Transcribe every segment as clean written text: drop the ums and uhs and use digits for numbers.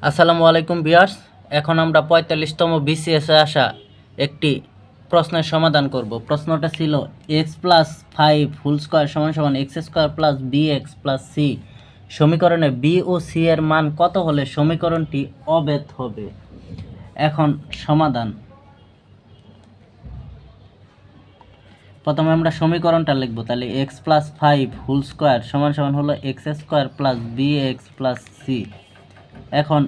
আসসালামু আলাইকুম ভিউয়ার্স। এখন আমরা ৪৫তম বিসিএস এ আসা একটি প্রশ্নের সমাধান করব। প্রশ্নটা ছিল x+5 হোল স্কয়ার সমান x² plus bx plus c সমীকরণে b ও c এর মান কত হলে সমীকরণটি অবেধ হবে। এখন সমাধান। প্রথমে আমরা সমীকরণটা লিখব। তাহলে x+5 হোল স্কয়ার সমান হলো x² plus bx plus c। এখন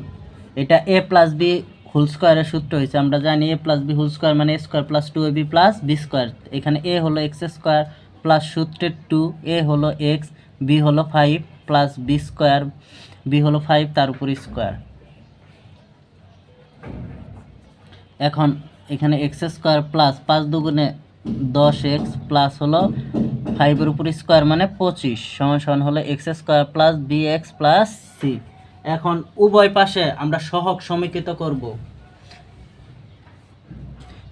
এটা a প্লাস বি হোল স্কয়ারের সূত্র হয়েছে। আমরা জানি a plus B whole square মানে a square plus 2ab plus b square. এখানে a হলো x স্কয়ার প্লাস সূত্রের 2, a হলো x, b হলো 5 প্লাস b স্কয়ার, b হলো 5 তার উপর স্কয়ার। এখন এখানে x স্কয়ার প্লাস 5 দুগুণে 10x প্লাস হলো 5 এর উপর স্কয়ার মানে 25 সমান হলো x square plus bx plus c। এখন উভয় পাশে আমরা সহগ সমীকৃত করব।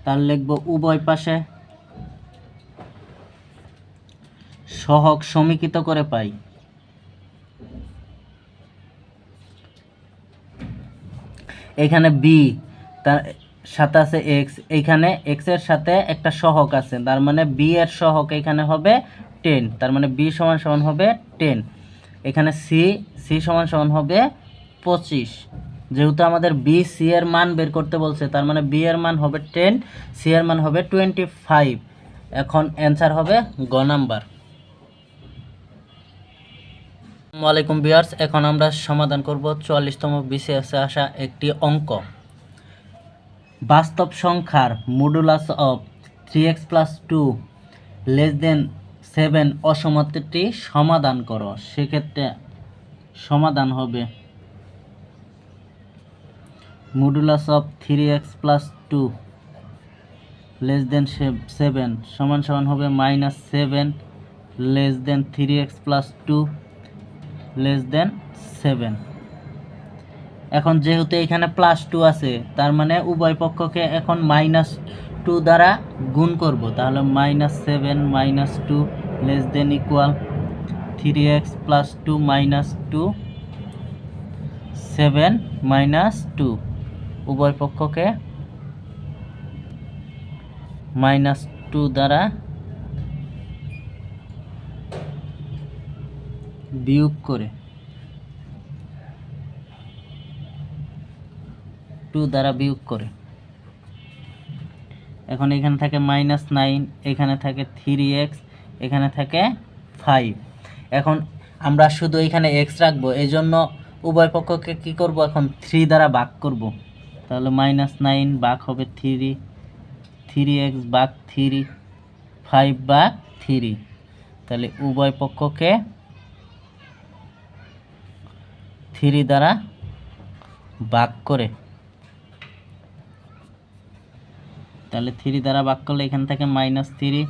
তাহলে লিখব উভয় পাশে সহগ সমীকৃত করে পাই। এখানে b তার সাথে আছে x, এখানে x এর সাথে একটা সহগ আছে, তার মানে b এর সহগ এখানে হবে 10, তার মানে b সমান হবে 10। এখানে c সমান হবে 25। যেহেতু আমাদের b c এর মান বের করতে বলছে, তার মানে b এর মান হবে 10, c এর মান হবে 25। এখন অ্যান্সার হবে গ নাম্বার। আসসালামু আলাইকুম ভিউয়ার্স। এখন আমরা সমাধান করব 44তম বিসিএস এ আসা একটি অঙ্ক। বাস্তব সংখ্যার modulus of 3x plus 2 less than 7 অসমতাটি সমাধান করো। সেক্ষেত্রে সমাধান হবে modulus of 3x plus 2 less than 7 সমান হবে -7 less than 3x plus 2 less than 7। এখন যেহেতু এখানে +2 আছে, তার মানে উভয় পক্ষকে এখন -2 দ্বারা গুণ করব। তাহলে -7 -2 less than equal 3x plus 2 -2 7 -2। উভয় পক্ষকে -2 দ্বারা বিয়োগ করে 2 দ্বারা বিয়োগ করে। এখন এখানে থাকে -9, এখানে থাকে 3x, এখানে থাকে 5। এখন আমরা শুধু এখানে x রাখবো, এই জন্য উভয় পক্ষকে কি করব, এখন 3 দ্বারা ভাগ করব। তাহলে -9 ভাগ হবে 3, 3x ভাগ 3, 5 ভাগ 3। তাহলে উভয় পক্ষকে 3 দ্বারা ভাগ করে, তাহলে 3 দ্বারা ভাগ করলে এখান থেকে -3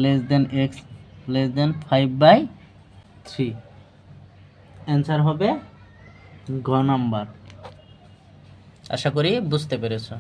less than x less than 5/3। Answer হবে ঘ নাম্বার। আশা করি বুঝতে পেরেছো।